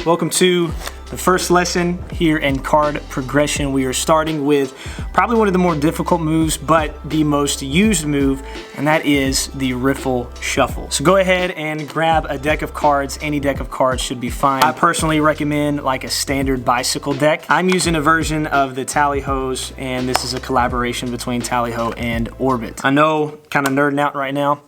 Welcome to the first lesson here in card progression. We are starting with probably one of the more difficult moves, but the most used move, and that is the Riffle Shuffle. So go ahead and grab a deck of cards. Any deck of cards should be fine. I personally recommend like a standard bicycle deck. I'm using a version of the Tally Hos, and this is a collaboration between Tally Ho and Orbit. I know, kind of nerding out right now.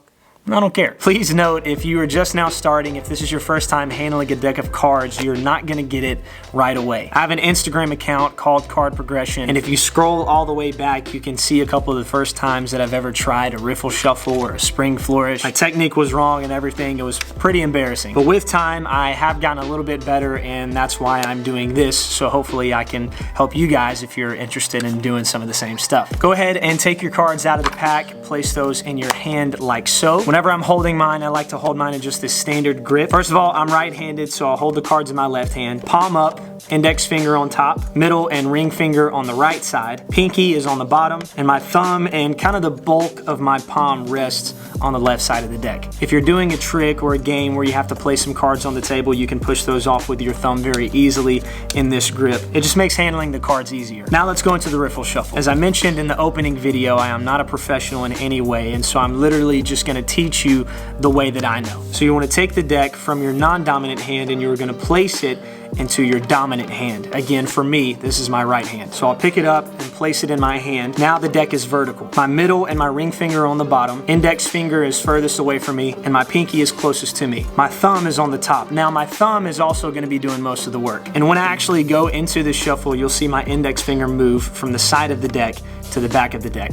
I don't care. Please note, if you are just now starting, if this is your first time handling a deck of cards, you're not gonna get it right away. I have an Instagram account called Card Progression, and if you scroll all the way back, you can see a couple of the first times that I've ever tried a Riffle Shuffle or a Spring Flourish. My technique was wrong and everything. It was pretty embarrassing. But with time, I have gotten a little bit better, and that's why I'm doing this, so hopefully I can help you guys if you're interested in doing some of the same stuff. Go ahead and take your cards out of the pack, place those in your hand like so. Whenever I'm holding mine, I like to hold mine in just this standard grip. First of all, I'm right-handed, so I'll hold the cards in my left hand. Palm up, index finger on top, middle and ring finger on the right side. Pinky is on the bottom, and my thumb and kind of the bulk of my palm rests on the left side of the deck. If you're doing a trick or a game where you have to place some cards on the table, you can push those off with your thumb very easily in this grip. It just makes handling the cards easier. Now let's go into the Riffle Shuffle. As I mentioned in the opening video, I am not a professional in any way, and so I'm literally just gonna teach you the way that I know. So you wanna take the deck from your non-dominant hand and you're gonna place it into your dominant hand. Again, for me, this is my right hand. So I'll pick it up and place it in my hand. Now the deck is vertical. My middle and my ring finger on the bottom. Index finger is furthest away from me, and my pinky is closest to me. My thumb is on the top. Now my thumb is also gonna be doing most of the work. And when I actually go into the shuffle, you'll see my index finger move from the side of the deck to the back of the deck.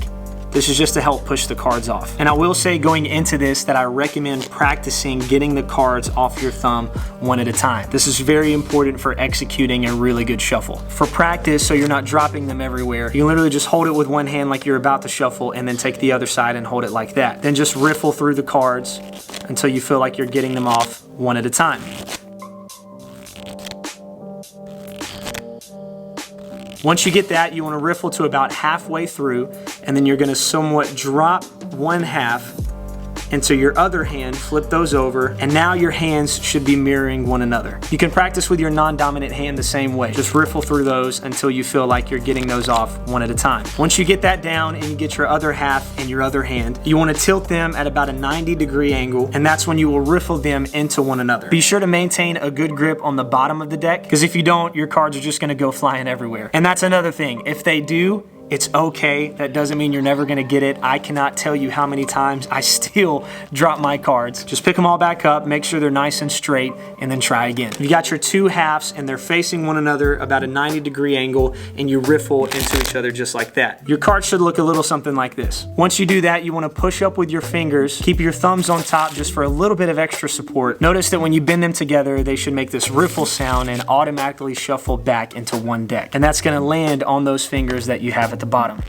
This is just to help push the cards off. And I will say going into this that I recommend practicing getting the cards off your thumb one at a time. This is very important for executing a really good shuffle. For practice, so you're not dropping them everywhere, you can literally just hold it with one hand like you're about to shuffle and then take the other side and hold it like that. Then just riffle through the cards until you feel like you're getting them off one at a time. Once you get that, you want to riffle to about halfway through, and then you're going to somewhat drop one half into your other hand, flip those over, and now your hands should be mirroring one another. You can practice with your non-dominant hand the same way. Just riffle through those until you feel like you're getting those off one at a time. Once you get that down and you get your other half in your other hand, you want to tilt them at about a 90-degree angle, and that's when you will riffle them into one another. Be sure to maintain a good grip on the bottom of the deck, because if you don't, your cards are just going to go flying everywhere. And that's another thing. If they do, it's okay. That doesn't mean you're never gonna get it. I cannot tell you how many times I still drop my cards. Just pick them all back up, make sure they're nice and straight, and then try again. You got your two halves and they're facing one another about a 90-degree angle, and you riffle into each other just like that. Your card should look a little something like this. Once you do that, you wanna push up with your fingers, keep your thumbs on top just for a little bit of extra support. Notice that when you bend them together, they should make this riffle sound and automatically shuffle back into one deck. And that's gonna land on those fingers that you have at the bottom.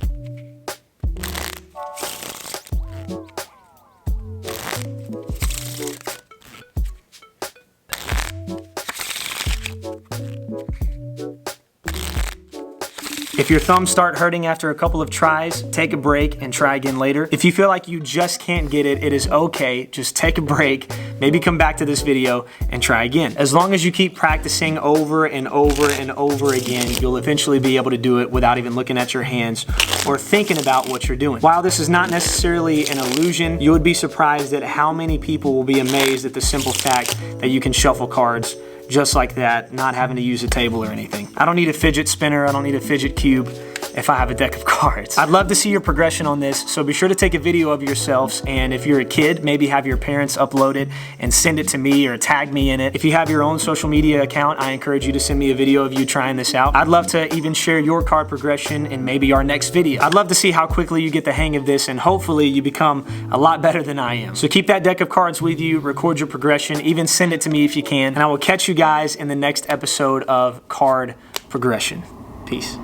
If your thumbs start hurting after a couple of tries, take a break and try again later. If you feel like you just can't get it, it is okay. Just take a break, maybe come back to this video and try again. As long as you keep practicing over and over and over again, you'll eventually be able to do it without even looking at your hands or thinking about what you're doing. While this is not necessarily an illusion, you would be surprised at how many people will be amazed at the simple fact that you can shuffle cards just like that, not having to use a table or anything. I don't need a fidget spinner, I don't need a fidget cube if I have a deck of cards. I'd love to see your progression on this, so be sure to take a video of yourselves, and if you're a kid, maybe have your parents upload it and send it to me or tag me in it. If you have your own social media account, I encourage you to send me a video of you trying this out. I'd love to even share your card progression in maybe our next video. I'd love to see how quickly you get the hang of this, and hopefully you become a lot better than I am. So keep that deck of cards with you, record your progression, even send it to me if you can, and I will catch you guys in the next episode of Card Progression. Peace.